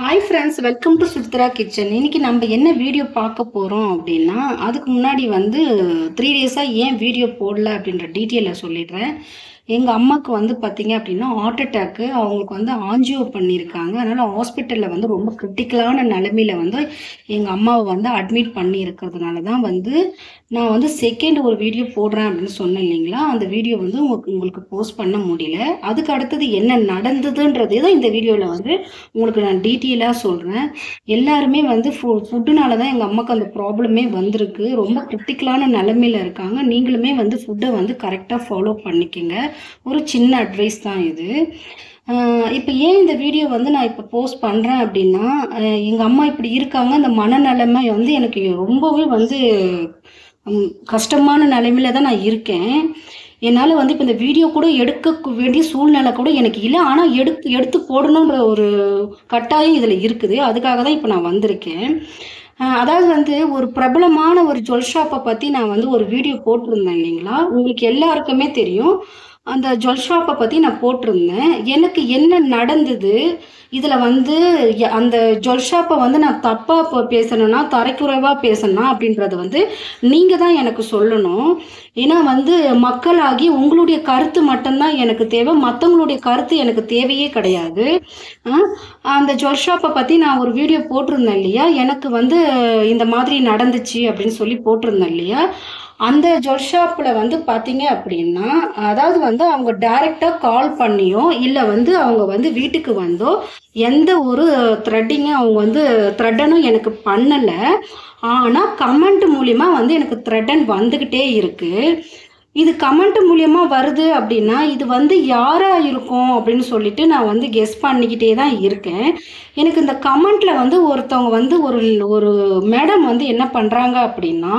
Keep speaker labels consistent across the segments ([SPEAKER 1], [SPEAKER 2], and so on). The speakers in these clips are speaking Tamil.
[SPEAKER 1] Hi friends, welcome to Suthra kitchen. இன்னைக்கு நம்ம என்ன வீடியோ பார்க்க போகிறோம் அப்படின்னா, அதுக்கு முன்னாடி 3 டேஸாக ஏன் வீடியோ போடல அப்படின்ற டீட்டெயிலை சொல்லிடுறேன். எங்கள் அம்மாவுக்கு பார்த்தீங்க அப்படின்னா ஹார்ட் அட்டாக்கு. அவங்களுக்கு ஆஞ்சியோ பண்ணியிருக்காங்க. அதனால் ஹாஸ்பிட்டலில் ரொம்ப கிரிட்டிக்கலான நிலமையில எங்கள் அம்மாவை அட்மிட் பண்ணி இருக்கிறதுனால தான் நான் செகண்ட் ஒரு வீடியோ போடுறேன் அப்படின்னு சொன்னேன் இல்லைங்களா. அந்த வீடியோ உங்களுக்கு போஸ்ட் பண்ண முடியல. அதுக்கு அடுத்தது என்ன நடந்ததுன்றதே தான் இந்த வீடியோவில் உங்களுக்கு நான் டீட்டெயிலாக சொல்கிறேன். எல்லாருமே ஃபுட்டுனால தான் எங்கள் அம்மாவுக்கு அந்த ப்ராப்ளமே வந்திருக்கு. ரொம்ப கிரிட்டிக்கலான நிலமையில இருக்காங்க. நீங்களுமே ஃபுட்டை கரெக்டாக ஃபாலோ பண்ணிக்கங்க. ஒரு சின்ன அட்வைஸ் தான் இது. இப்போ ஏன் இந்த வீடியோ நான் இப்போ போஸ்ட் பண்ணுறேன் அப்படின்னா, எங்கள் அம்மா இப்படி இருக்காங்க. அந்த மனநிலைமை எனக்கு ரொம்பவே கஷ்டமான நிலைமையில தான் நான் இருக்கேன். என்னால் இப்போ இந்த வீடியோ கூட எடுக்க வேண்டிய சூழ்நிலை கூட எனக்கு இல்லை. ஆனால் எடுத்து போடணுன்ற ஒரு கட்டாயம் இதில் இருக்குது. அதுக்காக தான் இப்போ நான் வந்திருக்கேன். அதாவது ஒரு பிரபலமான ஒரு ஜுவல் ஷாப்பை பற்றி நான் ஒரு வீடியோ போட்டிருந்தேன் இல்லைங்களா. உங்களுக்கு எல்லாருக்குமே தெரியும். அந்த ஜுவல் ஷாப்பை பற்றி நான் போட்டிருந்தேன். எனக்கு என்ன நடந்தது இதில் அந்த ஜுவல் ஷாப்பை நான் தப்பாக பேசணும்னா, தரைக்குறைவாக பேசணும் அப்படின்றது நீங்கள் தான் எனக்கு சொல்லணும். ஏன்னா மக்களாகி உங்களுடைய கருத்து மட்டும்தான் எனக்கு தேவை. மற்றவங்களுடைய கருத்து எனக்கு தேவையே கிடையாது. அந்த ஜுவல் ஷாப்பை பற்றி நான் ஒரு வீடியோ போட்டிருந்தேன் இல்லையா. எனக்கு இந்த மாதிரி நடந்துச்சு அப்படின்னு சொல்லி போட்டிருந்தேன் இல்லையா. அந்த ஜுவல் ஷாப்பில் பார்த்தீங்க அப்படின்னா, அதாவது அவங்க டைரெக்டாக கால் பண்ணியோ இல்லை அவங்க வீட்டுக்கு வந்தோ எந்த ஒரு த்ரெட்டிங்கும் அவங்க த்ரெட்டனும் எனக்கு பண்ணலை. ஆனால் கமெண்ட் மூலிமா எனக்கு த்ரெட்டன் வந்துக்கிட்டே இருக்குது. இது கமெண்ட் மூலியமா வருது அப்படின்னா இது யாராக இருக்கும் அப்படின்னு சொல்லிட்டு நான் கெஸ் பண்ணிக்கிட்டே தான் இருக்கேன். எனக்கு இந்த கமெண்ட்ல ஒருத்தவங்க ஒரு மேடம் என்ன பண்ணுறாங்க அப்படின்னா,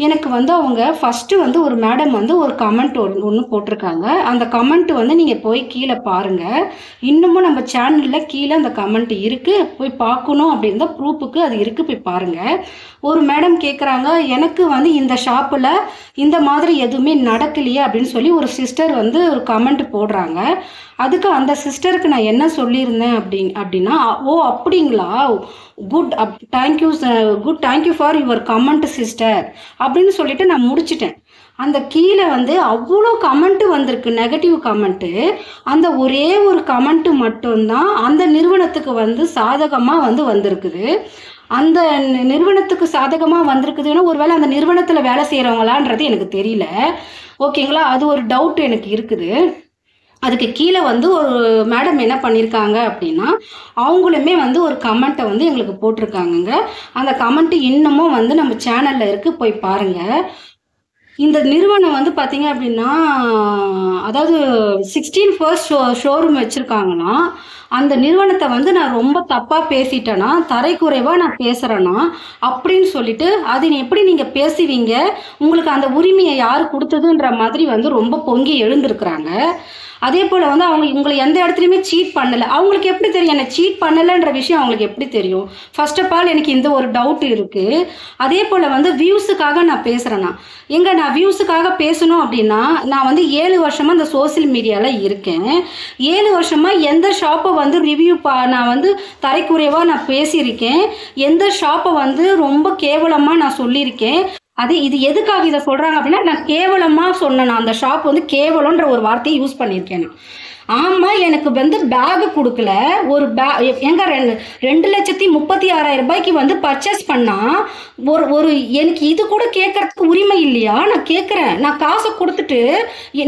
[SPEAKER 1] எனக்கு அவங்க ஃபஸ்ட்டு ஒரு மேடம் ஒரு கமெண்ட் ஒன்று போட்டிருக்காங்க. அந்த கமெண்ட் நீங்கள் போய் கீழே பாருங்கள். இன்னமும் நம்ம சேனலில் கீழே அந்த கமெண்ட் இருக்குது. போய் பார்க்கணும் அப்படின்ற ப்ரூஃபுக்கு அது இருக்குது, போய் பாருங்கள். ஒரு மேடம் கேட்குறாங்க, எனக்கு இந்த ஷாப்பில் இந்த மாதிரி எதுவுமே நடக்கலையே அப்படின்னு சொல்லி ஒரு சிஸ்டர் ஒரு கமெண்ட் போடுறாங்க. அதுக்கு அந்த சிஸ்டருக்கு நான் என்ன சொல்லியிருந்தேன் அப்படின்னா, ஓ அப்படிங்களா, good, thank you for your comment sister அப்படின்னு சொல்லிட்டு நான் முடிச்சிட்டேன். அந்த கீழே அவ்வளோ கமெண்ட் வந்திருக்கு, நெகட்டிவ் கமெண்ட்டு. அந்த ஒரே ஒரு கமெண்ட்டு மட்டும்தான் அந்த நிறுவனத்துக்கு சாதகமாக வந்திருக்குது. அந்த நிறுவனத்துக்கு சாதகமாக வந்திருக்குதுன்னா ஒருவேளை அந்த நிறுவனத்தில் வேலை செய்கிறவங்களான்றது எனக்கு தெரியல. ஓகேங்களா, அது ஒரு டவுட் எனக்கு இருக்குது. அதுக்கு கீழே ஒரு மேடம் என்ன பண்ணியிருக்காங்க அப்படின்னா, அவங்களுமே ஒரு கமெண்ட்டை எங்களுக்கு போட்டிருக்காங்கங்க. அந்த கமெண்ட்டு இன்னமும் நம்ம சேனலில் இருக்குது, போய் பாருங்கள். இந்த நிறுவனம் பார்த்தீங்க அப்படின்னா, அதாவது 16 ஃபர்ஸ்ட் ஷோரூம் வச்சுருக்காங்கன்னா, அந்த நிறுவனத்தை நான் ரொம்ப தப்பாக பேசிட்டேன்னா, தரைக்குறைவாக நான் பேசுகிறேன்னா அப்படின்னு சொல்லிட்டு, அது எப்படி நீங்கள் பேசுவீங்க, உங்களுக்கு அந்த உரிமையை யார் கொடுத்ததுன்ற மாதிரி ரொம்ப பொங்கி எழுந்திருக்கிறாங்க. அதே போல் அவங்க உங்களை எந்த இடத்துலையுமே சீட் பண்ணலை. அவங்களுக்கு எப்படி தெரியும் என்னை சீட் பண்ணலைன்ற விஷயம் அவங்களுக்கு எப்படி தெரியும்? ஃபர்ஸ்ட் ஆஃப் ஆல் எனக்கு இந்த ஒரு டவுட் இருக்குது. அதே போல் வியூஸுக்காக நான் பேசுகிறேன்னா, நான் வியூஸுக்காக பேசணும் அப்படின்னா, நான் 7 வருஷமாக இந்த சோசியல் மீடியாவில் இருக்கேன். 7 வருஷமாக எந்த ஷாப்பை ரிவ்யூ நான் தரைக்குறைவாக நான் பேசியிருக்கேன், எந்த ஷாப்பை ரொம்ப கேவலமாக நான் சொல்லியிருக்கேன். இது எதுக்காக இதை சொல்கிறாங்க அப்படின்னா, நான் கேவலமாக சொன்னேன். அந்த ஷாப் கேவலன்ற ஒரு வார்த்தையை யூஸ் பண்ணியிருக்கேன். ஆமாம், எனக்கு பேகு கொடுக்கல. ஒரு எங்க 2,36,000 ரூபாய்க்கு பர்ச்சேஸ் பண்ணால் ஒரு எனக்கு இது கூட கேட்கறதுக்கு உரிமை இல்லையா? நான் கேட்குறேன். நான் காசை கொடுத்துட்டு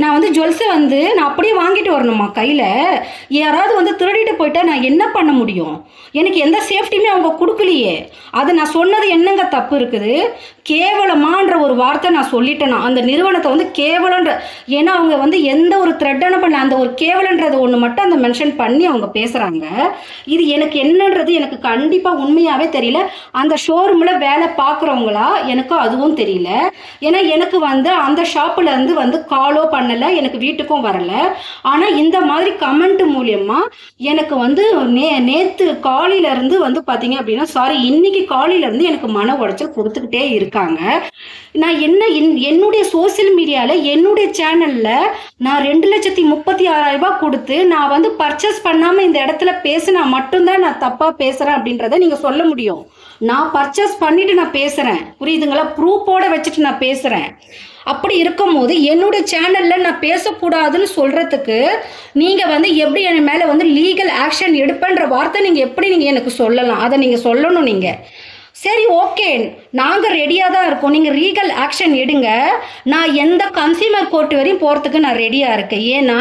[SPEAKER 1] நான் ஜுவல்ஸை நான் அப்படியே வாங்கிட்டு வரணுமா கையில்? யாராவது திருடிட்டு போயிட்டா நான் என்ன பண்ண முடியும்? எனக்கு எந்த சேஃப்டியுமே அவங்க கொடுக்கலையே. அதை நான் சொன்னது என்னங்க தப்பு இருக்குது? கேவலமான்ற ஒரு வார்த்தை நான் சொல்லிட்டேனா அந்த நிறுவனத்தை கேவலன்ற, ஏன்னா அவங்க எந்த ஒரு த்ரெட்டன பண்ண அந்த ஒரு கேவலன்றது ஒன்று மட்டும் அந்த மென்ஷன் பண்ணி அவங்க பேசுகிறாங்க. இது எனக்கு என்னன்றது எனக்கு கண்டிப்பாக உண்மையாகவே தெரியல. அந்த ஷோரூமில் வேலை பார்க்குறவங்களா எனக்கு அதுவும் தெரியல. ஏன்னா எனக்கு அந்த ஷாப்பில் இருந்து காலோ பண்ணலை, எனக்கு வீட்டுக்கும் வரலை. ஆனால் இந்த மாதிரி கமெண்ட் மூலியமாக எனக்கு நேற்று காலையிலேருந்து பார்த்தீங்க அப்படின்னா, சாரி இன்னைக்கு காலையிலேருந்து எனக்கு மன உடைச்சல் கொடுத்துக்கிட்டே இருக்காங்க. நான் என்னுடைய சோசியல் மீடியாவில் என்னுடைய சேனலில் நான் 2,36,000 கொடுத்து நான் வந்து பர்ச்சேஸ் பண்ணாமல் இந்த இடத்துல பேசினா மட்டும்தான் நான் தப்பாக பேசுகிறேன் அப்படின்றத நீங்கள் சொல்ல முடியும். நான் பர்ச்சேஸ் பண்ணிட்டு நான் பேசுகிறேன், புரியுதுங்களா? ப்ரூஃபோட வச்சுட்டு நான் பேசுகிறேன். அப்படி இருக்கும்போது என்னுடைய சேனலில் நான் பேசக்கூடாதுன்னு சொல்கிறதுக்கு நீங்கள் வந்து எப்படி என் மேலே வந்து லீகல் ஆக்ஷன் எடுப்பேன்ற வார்த்தை நீங்கள் எப்படி நீங்கள் எனக்கு சொல்லலாம்? அதை நீங்கள் சொல்லணும். நீங்கள் சரி ஓகே, நாங்கள் ரெடியாக தான் இருக்கோம், நீங்கள் லீகல் ஆக்ஷன் எடுங்க, நான் எந்த கன்சியூமர் கோர்ட் வரையும் போகிறதுக்கு நான் ரெடியாக இருக்கேன். ஏன்னா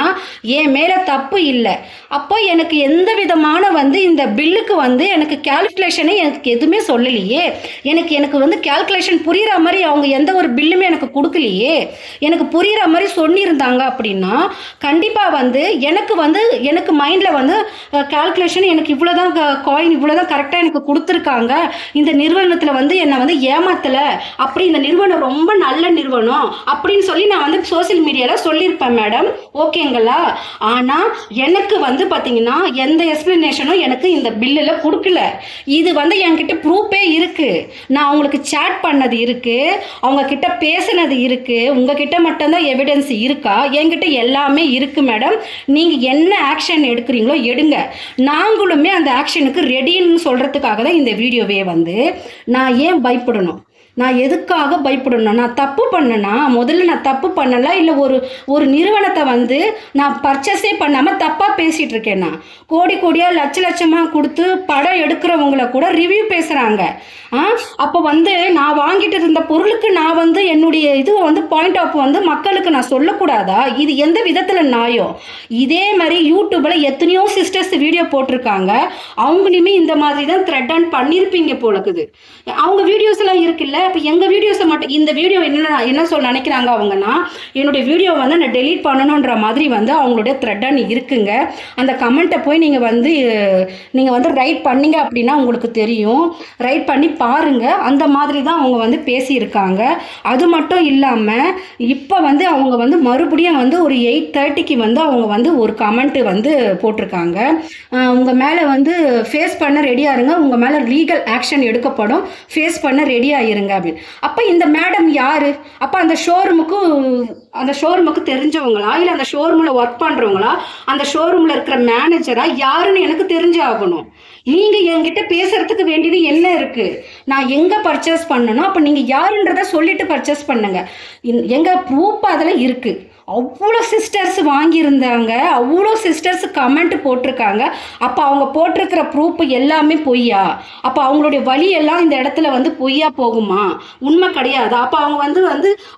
[SPEAKER 1] என் மேலே தப்பு இல்லை. அப்போ எனக்கு எந்த விதமான வந்து இந்த பில்லுக்கு வந்து எனக்கு கேல்குலேஷனே எனக்கு எதுவுமே சொல்லலையே. எனக்கு வந்து கேல்குலேஷன் புரிகிற மாதிரி அவங்க எந்த ஒரு பில்லுமே எனக்கு கொடுக்கலையே. எனக்கு புரிகிற மாதிரி சொல்லியிருந்தாங்க அப்படின்னா கண்டிப்பாக வந்து எனக்கு மைண்டில் வந்து கேல்குலேஷன் எனக்கு இவ்வளோதான் காயின் இவ்வளோதான் கரெக்டாக எனக்கு கொடுத்துருக்காங்க, இந்த நிறுவனத்தில் வந்து என்னை வந்து ஏமாத்தலை, அப்படி இந்த நிறுவனம் ரொம்ப நல்ல நிறுவனம் அப்படின்னு சொல்லி நான் வந்து சோசியல் மீடியாவில் சொல்லியிருப்பேன் மேடம், ஓகேங்களா? ஆனால் எனக்கு வந்து பார்த்தீங்கன்னா எந்த எக்ஸ்பிளனேஷனும் எனக்கு இந்த பில்லில் கொடுக்கல. இது வந்து என்கிட்ட ப்ரூஃபே இருக்குது, நான் அவங்களுக்கு சேட் பண்ணது இருக்குது, அவங்க கிட்ட பேசினது இருக்குது. உங்ககிட்ட மட்டும்தான் எவிடன்ஸ் இருக்கா? என்கிட்ட எல்லாமே இருக்குது மேடம். நீங்கள் என்ன ஆக்ஷன் எடுக்கிறீங்களோ எடுங்க, நாங்களுமே அந்த ஆக்ஷனுக்கு ரெடின்னு சொல்கிறதுக்காக தான் இந்த வீடியோவே வந்து நான் ஏன் பயப்படணும்? நான் எதுக்காக பயப்படணும்? நான் தப்பு பண்ணனா? முதல்ல நான் தப்பு பண்ணல, இல்லை ஒரு நிறுவனத்தை வந்து நான் பர்ச்சேஸே பண்ணாமல் தப்பாக பேசிகிட்டு இருக்கேன். நான் கோடியாக லட்சமாக கொடுத்து படம் எடுக்கிறவங்கள கூட ரிவ்யூ பேசுகிறாங்க. அப்போ வந்து நான் வாங்கிட்டு இருந்த பொருளுக்கு நான் வந்து என்னுடைய இது வந்து பாயிண்ட் ஆஃப் வந்து மக்களுக்கு நான் சொல்லக்கூடாதா? இது எந்த விதத்தில் நியாயம்? இதே மாதிரி யூடியூப்பில் எத்தனையோ சிஸ்டர்ஸ் வீடியோ போட்டிருக்காங்க, அவங்களையுமே இந்த மாதிரி தான் த்ரெட் ஆன் பண்ணியிருப்பீங்க போலக்குது. அவங்க வீடியோஸ் எல்லாம் இருக்குல்ல. இப்போ எங்கள் வீடியோஸை மட்டும் இந்த வீடியோ என்ன சொல்ல நினைக்கிறாங்க அவங்கன்னா, என்னுடைய வீடியோ வந்து நான் டெலீட் பண்ணணுன்ற மாதிரி வந்து அவங்களுடைய த்ரெட் ஆன் இருக்குங்க. அந்த கமெண்ட்டை போய் நீங்கள் வந்து ரைட் பண்ணீங்க அப்படின்னா உங்களுக்கு தெரியும். ரைட் பண்ணி பாருங்க. அந்த மாதிரி தான் அவங்க வந்து பேசியிருக்காங்க. அது மட்டும் இல்லாமல் இப்போ வந்து அவங்க வந்து மறுபடியும் வந்து ஒரு 8:30க்கு வந்து அவங்க வந்து ஒரு கமெண்ட் வந்து போட்டிருக்காங்க, உங்கள் மேலே வந்து ஃபேஸ் பண்ண ரெடியாக இருங்க, உங்கள் மேலே லீகல் ஆக்ஷன் எடுக்கப்படும், ஃபேஸ் பண்ண ரெடியாக இருங்க அப்படின்னு. அப்போ இந்த மேடம் யார்? அப்போ அந்த ஷோரூமுக்கு தெரிஞ்சவங்களா, இல்லை அந்த ஷோரூமில் ஒர்க் பண்ணுறவங்களா, அந்த ஷோரூமில் இருக்கிற மேனேஜரா, யாருன்னு எனக்கு தெரிஞ்சாகணும். நீங்கள் என்கிட்ட பேசுறதுக்கு வேண்டியது என்ன இருக்குது? நான் எங்கே பர்ச்சேஸ் பண்ணணும், அப்போ நீங்கள் யாருன்றதை சொல்லிட்டு பர்ச்சேஸ் பண்ணுங்க. எங்கள் ப்ரூஃப் அதில் இருக்குது. அவ்வளோ சிஸ்டர்ஸ் வாங்கியிருந்தாங்க, அவ்வளோ சிஸ்டர்ஸ் கமெண்ட் போட்டிருக்காங்க. அப்போ அவங்க போட்டிருக்கிற ப்ரூஃப் எல்லாமே பொய்யா? அப்போ அவங்களுடைய வழி எல்லாம் இந்த இடத்துல வந்து பொய்யா போகுமா? உண்மை கிடையாது. அப்போ அவங்க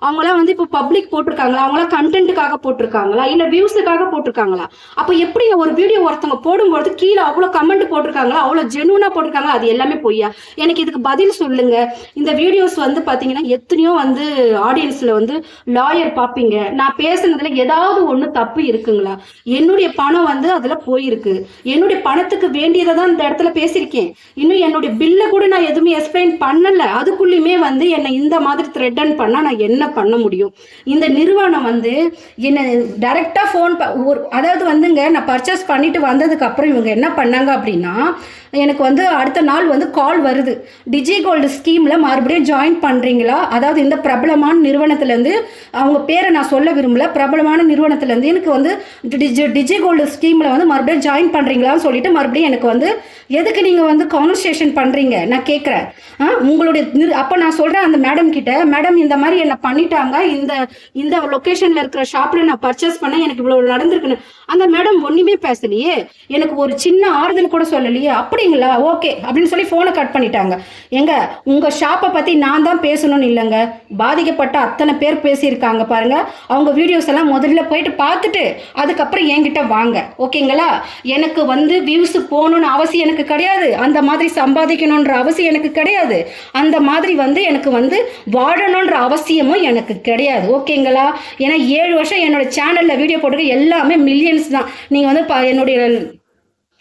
[SPEAKER 1] அவங்களாம் வந்து இப்போ பப்ளிக் போட்டிருக்காங்களா, அவங்களாம் கண்டென்ட்டுக்காக போட்டிருக்காங்களா, இல்லை வியூஸுக்காக போட்டிருக்காங்களா? அப்போ எப்படி ஒரு வீடியோ ஒருத்தவங்க போடும்போது கீழே அவ்வளோ கமெண்ட் போட்டிருக்காங்களா, அவ்வளோ ஜெனுவனாக போட்டிருக்காங்களா, அது எல்லாமே பொய்யா? எனக்கு இதுக்கு பதில் சொல்லுங்க. இந்த வீடியோஸ் வந்து பார்த்தீங்கன்னா எத்தனையோ வந்து ஆடியன்ஸில் வந்து லாயர் பார்ப்பீங்க, நான் பேசுனதுல ஏதாவது ஒண்ணு தப்பு இருக்குங்களா? என்னுடைய பணம் வந்து அதுல போயிருக்கு, என்னுடைய பணத்துக்கு வேண்டியதை தான் இந்த இடத்துல பேசியிருக்கேன். இன்னும் என்னுடைய பில்ல கூட நான் எதுவுமே எக்ஸ்பிளைன் பண்ணல. அதுக்குள்ளயுமே வந்து என்னை இந்த மாதிரி த்ரெட்டன் பண்ணா நான் என்ன பண்ண முடியும்? இந்த நிறுவனம் வந்து என்ன டைரக்டா ஃபோன் அதாவது வந்துங்க, நான் பர்ச்சேஸ் பண்ணிட்டு வந்ததுக்கு அப்புறம் இவங்க என்ன பண்ணாங்க அப்படின்னா, எனக்கு வந்து அடுத்த நாள் வந்து கால் வருது, டிஜி கோல்டு ஸ்கீமில் மறுபடியும் ஜாயின் பண்ணுறீங்களா? அதாவது இந்த பிரபலமான நிறுவனத்துலேருந்து, அவங்க பேரை நான் சொல்ல விரும்பல, பிரபலமான நிறுவனத்துலேருந்து எனக்கு வந்து டிஜி கோல்டு ஸ்கீமில் வந்து மறுபடியும் ஜாயின் பண்ணுறீங்களான்னு சொல்லிட்டு மறுபடியும் எனக்கு வந்து எதுக்கு நீங்கள் வந்து கான்வர்சேஷன் பண்ணுறீங்க நான் கேட்குறேன். உங்களுடைய அப்போ நான் சொல்கிறேன் அந்த மேடம் கிட்ட, மேடம் இந்த மாதிரி என்னை பண்ணிட்டாங்க, இந்த லொக்கேஷனில் இருக்கிற ஷாப்பில் நான் பர்ச்சேஸ் பண்ணேன், எனக்கு இவ்வளோ நடந்திருக்குன்னு. அந்த மேடம் ஒன்றுமே பேசலையே, எனக்கு ஒரு சின்ன ஆறுதல் கூட சொல்லலையே. அப்படிங்களா, ஓகே அப்படின்னு சொல்லி ஃபோனை கட் பண்ணிட்டாங்க. உங்கள் ஷாப்பை பற்றி நான் தான் பேசணும்னு இல்லைங்க, பாதிக்கப்பட்ட அத்தனை பேர் பேசியிருக்காங்க பாருங்க. அவங்க வீடியோஸ் எல்லாம் முதல்ல போயிட்டு பார்த்துட்டு அதுக்கப்புறம் என்கிட்ட வாங்க, ஓகேங்களா? எனக்கு வந்து வியூஸ் போகணும்னு அவசியம் எனக்கு கிடையாது, அந்த மாதிரி சம்பாதிக்கணுன்ற அவசியம் எனக்கு கிடையாது, அந்த மாதிரி வந்து எனக்கு வந்து வாழணுன்ற அவசியமும் எனக்கு கிடையாது, ஓகேங்களா? ஏன்னா 7 வருஷம் என்னோட சேனலில் வீடியோ போட்டுக்க எல்லாமே மில்லியன்ஸ் தான். நீங்கள் வந்து என்னுடைய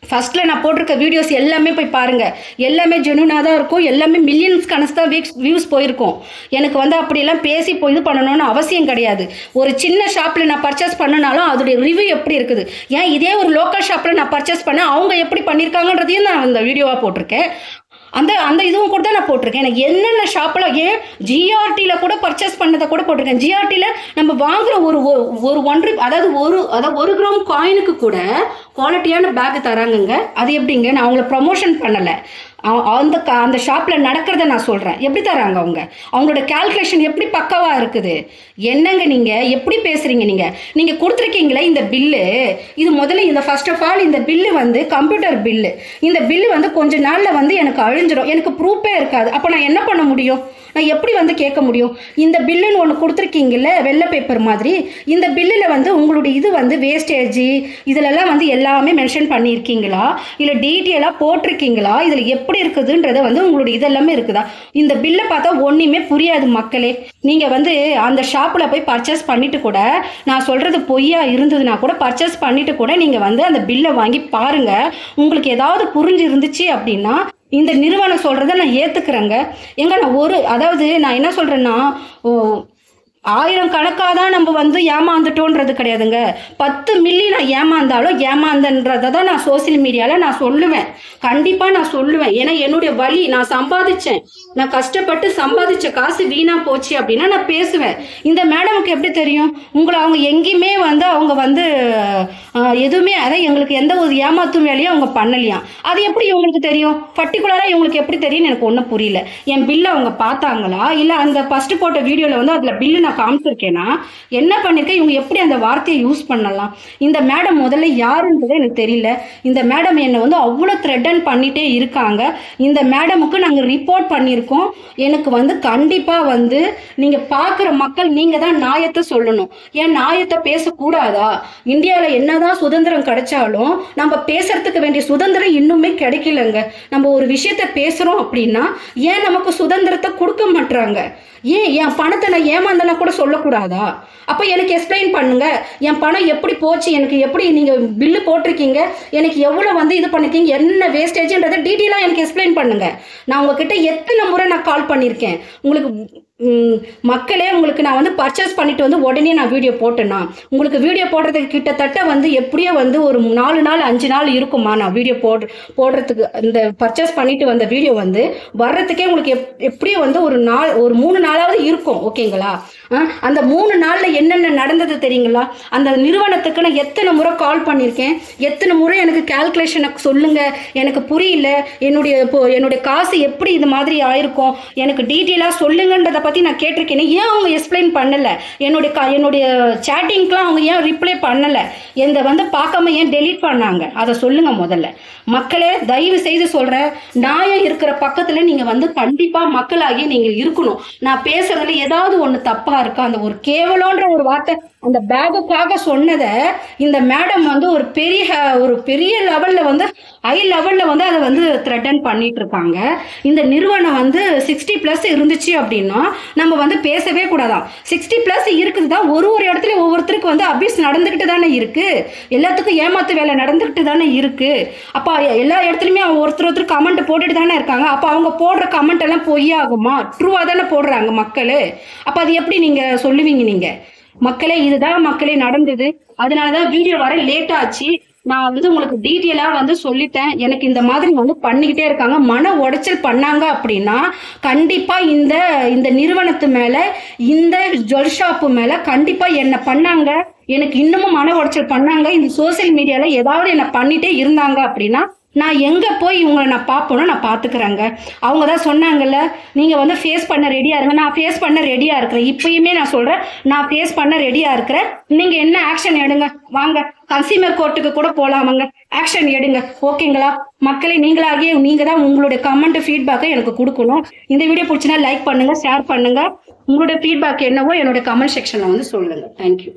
[SPEAKER 1] ஃபர்ஸ்ட்டில் நான் போட்டிருக்க வீடியோஸ் எல்லாமே போய் பாருங்கள், எல்லாமே ஜெனுவனாக தான் இருக்கும், எல்லாமே மில்லியன்ஸ் கணக்கு தான் வியூஸ் போயிருக்கும். எனக்கு வந்து அப்படியெல்லாம் பேசி இது பண்ணணும்னு அவசியம் கிடையாது. ஒரு சின்ன ஷாப்பில் நான் பர்ச்சேஸ் பண்ணனாலும் அதோடைய ரிவ்யூ எப்படி இருக்குது, ஏன் இதே ஒரு லோக்கல் ஷாப்பில் நான் பர்ச்சேஸ் பண்ணேன் அவங்க எப்படி பண்ணியிருக்காங்கன்றதையும் நான் அந்த வீடியோவாக போட்டிருக்கேன். அந்த அந்த இதுவும் கூட தான் நான் போட்டிருக்கேன். எனக்கு என்னென்ன ஷாப்பில் ஏன் ஜிஆர்டியில் கூட பர்ச்சேஸ் பண்ணதை கூட போட்டிருக்கேன். ஜிஆர்டியில் நம்ம வாங்குற ஒரு ஒரு அதாவது ஒரு கிராம் காயினுக்கு கூட குவாலிட்டியான பேக் தராங்கங்க. அது எப்படிங்க? நான் அவங்கள ப்ரமோஷன் பண்ணலை, அந்த ஷாப்பில் நடக்கிறத நான் சொல்கிறேன். எப்படி தராங்க அவங்களோட கால்குலேஷன் எப்படி பக்காவாக இருக்குது? என்னங்க நீங்கள் எப்படி பேசுகிறீங்க? நீங்கள் கொடுத்துருக்கீங்களே இந்த பில்லு, இது முதல்ல இந்த ஃபர்ஸ்ட் ஆஃப் ஆல் இந்த பில்லு வந்து கம்ப்யூட்டர் பில்லு. இந்த பில்லு வந்து கொஞ்ச நாளில் வந்து எனக்கு அழிஞ்சிடும், எனக்கு ப்ரூஃபே இருக்காது. அப்போ நான் என்ன பண்ண முடியும்? நான் எப்படி வந்து கேட்க முடியும்? இந்த பில்லுன்னு ஒன்று கொடுத்துருக்கீங்கல்ல, வெள்ளை பேப்பர் மாதிரி, இந்த பில்லில் வந்து உங்களுடைய இது வந்து வேஸ்டேஜ் இதிலெல்லாம் வந்து எல்லாமே மென்ஷன் பண்ணியிருக்கீங்களா, இல்லை டீட்டெயிலாக போட்டிருக்கீங்களா, இதில் எப்படி இருக்குதுன்றத வந்து உங்களுடைய இதெல்லாமே இருக்குதா? இந்த பில்லை பார்த்தா ஒன்றுமே புரியாது மக்களே. நீங்கள் வந்து அந்த ஷாப்பில் போய் பர்ச்சேஸ் பண்ணிவிட்டு கூட, நான் சொல்கிறது பொய்யா இருந்ததுன்னா கூட பர்ச்சேஸ் பண்ணிவிட்டு கூட நீங்கள் வந்து அந்த பில்லை வாங்கி பாருங்கள். உங்களுக்கு ஏதாவது புரிஞ்சு இருந்துச்சு அப்படின்னா இந்த நிறுவனம் சொல்கிறத நான் ஏற்றுக்கிறேங்க. அதாவது நான் என்ன சொல்கிறேன்னா, 1000 கணக்காக தான் நம்ம வந்து ஏமாந்துட்டோன்றது கிடையாதுங்க. 10 மில்லி நான் ஏமாந்தாலும் ஏமாந்தன்றதை தான் நான் சோசியல் மீடியாவில் நான் சொல்லுவேன். கண்டிப்பாக நான் சொல்லுவேன். ஏன்னா என்னுடைய வழி, நான் சம்பாதிச்சேன், நான் கஷ்டப்பட்டு சம்பாதிச்ச காசு வீணாக போச்சு அப்படின்னா நான் பேசுவேன். இந்த மேடமுக்கு எப்படி தெரியும்? அவங்க எங்கேயுமே வந்து அவங்க வந்து எதுவுமே அதான் எங்களுக்கு எந்த ஒரு ஏமாத்தும் வேலையும் அவங்க பண்ணலையாம். அது எப்படி இவங்களுக்கு தெரியும்? பர்டிகுலராக இவங்களுக்கு எப்படி தெரியும்னு எனக்கு ஒன்றும் புரியல. என் பில்லை அவங்க பார்த்தாங்களா, இல்லை அந்த ஃபஸ்ட்டு போட்ட வீடியோவில் வந்து அதில் பில்லு காமிச்சிருக்கேன்னா என்ன பண்ணிருக்கேன்? இவங்க எப்படி அந்த வார்த்தையை யூஸ் பண்ணலாம்? இந்த மேடம் முதல்ல யாருன்றதே எனக்கு தெரியல. இந்த மேடம் என்னை வந்து அவ்வளோ த்ரெட்டன் பண்ணிட்டே இருக்காங்க. இந்த மேடமுக்கு நாங்கள் ரிப்போர்ட் பண்ணியிருக்கோம். எனக்கு வந்து கண்டிப்பாக வந்து நீங்கள் பார்க்குற மக்கள் நீங்கள் தான் நியாயத்தை சொல்லணும். ஏன் நியாயத்தை பேசக்கூடாதா? இந்தியாவில் என்னதான் சுதந்திரம் கிடைச்சாலும் நம்ம பேசுறதுக்கு வேண்டிய சுதந்திரம் இன்னுமே கிடைக்கலங்க. நம்ம ஒரு விஷயத்த பேசுகிறோம் அப்படின்னா ஏன் நமக்கு சுதந்திரத்தை கொடுக்க மாட்டாங்க? ஏன் என் பணத்தை நான் ஏமாந்தனா கூட சொல்லக்கூடாதா? அப்போ எனக்கு எக்ஸ்பிளைன் பண்ணுங்க. என் பணம் எப்படி போச்சு, எனக்கு எப்படி நீங்கள் பில்லு போட்டிருக்கீங்க, எனக்கு எவ்வளோ வந்து இது பண்ணிருக்கீங்க, என்ன வேஸ்டேஜ்ன்றதை டீட்டெயிலாக எனக்கு எக்ஸ்பிளைன் பண்ணுங்க. நான் உங்ககிட்ட எத்தனை முறை நான் கால் பண்ணியிருக்கேன். உங்களுக்கு மக்களே, உங்களுக்கு நான் வந்து பர்ச்சேஸ் பண்ணிட்டு வந்து உடனே நான் வீடியோ போட்டேன்னா, உங்களுக்கு வீடியோ போடுறதுக்கு கிட்டத்தட்ட வந்து எப்படியோ வந்து ஒரு 4 நாள் 5 நாள் இருக்குமா? நான் வீடியோ போடுறதுக்கு இந்த பர்ச்சேஸ் பண்ணிட்டு வந்த வீடியோ வந்து வர்றதுக்கே உங்களுக்கு எப்படியோ வந்து ஒரு 3 நாளாவது இருக்கும். ஓகேங்களா? அந்த 3 நாளில் என்னென்ன நடந்தது தெரியுங்களா? அந்த நிறுவனத்துக்கு நான் எத்தனை முறை கால் பண்ணியிருக்கேன், எத்தனை முறை எனக்கு கால்குலேஷனை சொல்லுங்க, எனக்கு புரியல, என்னுடைய காசு எப்படி இது மாதிரி ஆயிருக்கும், எனக்கு டீட்டெயிலாக சொல்லுங்கன்றதை பற்றி நான் கேட்டிருக்கேன். ஏன் அவங்க எக்ஸ்பிளைன் பண்ணலை? என்னுடைய சேட்டிங்க்கெலாம் அவங்க ஏன் ரிப்ளை பண்ணலை? எந்த வந்து பார்க்காம ஏன் டெலீட் பண்ணாங்க? அதை சொல்லுங்க முதல்ல. மக்களே, தயவு செய்து சொல்கிறேன், நியாயம் இருக்கிற பக்கத்தில் நீங்கள் வந்து கண்டிப்பாக மக்களாகி நீங்கள் இருக்கணும். நான் பேசுறதுல ஏதாவது ஒன்று தப்பாக இருக்கா? அந்த ஒரு கேவலன்ற ஒரு வார்த்தை அந்த பேகுக்காக சொன்னதை இந்த மேடம் வந்து ஒரு பெரிய லெவலில் வந்து ஹை லெவலில் வந்து அதை வந்து த்ரெட்டன் பண்ணிட்டு இருக்காங்க. இந்த நிறுவனம் வந்து 60+ இருந்துச்சு அப்படின்னா நம்ம வந்து பேசவே கூடாதான். 60+ இருக்குது தான். ஒரு இடத்துல ஒவ்வொருத்தருக்கு வந்து அபியூஸ் நடந்துக்கிட்டு தானே இருக்கு. எல்லாத்துக்கும் ஏமாத்து வேலை நடந்துக்கிட்டு தானே இருக்கு. அப்போ எல்லா இடத்துலையுமே ஒருத்தர் கமெண்ட் போட்டுட்டு தானே இருக்காங்க. அப்போ அவங்க போடுற கமெண்ட் எல்லாம் பொய்யாகுமா? ட்ரூவாக தானே போடுறாங்க மக்கள். அப்போ அது எப்படி நீங்கள் சொல்லுவீங்க? நீங்கள் மக்களே, இதுதான் மக்களே நடந்தது. அதனாலதான் வீடியோ வர லேட் ஆச்சு. நான் வந்து உங்களுக்கு டீட்டெயிலாக வந்து சொல்லிட்டேன். எனக்கு இந்த மாதிரி வந்து பண்ணிக்கிட்டே இருக்காங்க. மன உடைச்சல் பண்ணாங்க அப்படின்னா கண்டிப்பாக இந்த நிறுவனத்து மேலே, இந்த ஜுவல் ஷாப்பு மேலே கண்டிப்பாக என்ன பண்ணாங்க, எனக்கு இன்னமும் மன உடைச்சல் பண்ணாங்க, இந்த சோசியல் மீடியாவில் ஏதாவது என்ன பண்ணிட்டே இருந்தாங்க அப்படின்னா நான் எங்கே போய் இவங்களை நான் பார்ப்போன்னா நான் பார்த்துக்கிறேங்க. அவங்க தான் சொன்னாங்கல்ல, நீங்கள் வந்து ஃபேஸ் பண்ண ரெடியாக இருங்க. நான் ஃபேஸ் பண்ண ரெடியாக இருக்கிறேன். இப்பயுமே நான் சொல்கிறேன், நான் ஃபேஸ் பண்ண ரெடியாக இருக்கிறேன். நீங்கள் என்ன ஆக்ஷன் எடுங்க, வாங்க கன்சியூமர் கோர்ட்டுக்கு கூட போகலாமாங்க, ஆக்ஷன் எடுங்க. ஓகேங்களா? மக்களை நீங்களாகிய நீங்கள் தான் உங்களுடைய கமெண்ட் ஃபீட்பேக்கை எனக்கு கொடுக்கணும். இந்த வீடியோ பிடிச்சினா லைக் பண்ணுங்கள், ஷேர் பண்ணுங்கள். உங்களுடைய ஃபீட்பேக் என்னவோ என்னுடைய கமெண்ட் செக்ஷனில் வந்து சொல்லுங்கள். தேங்க்யூ.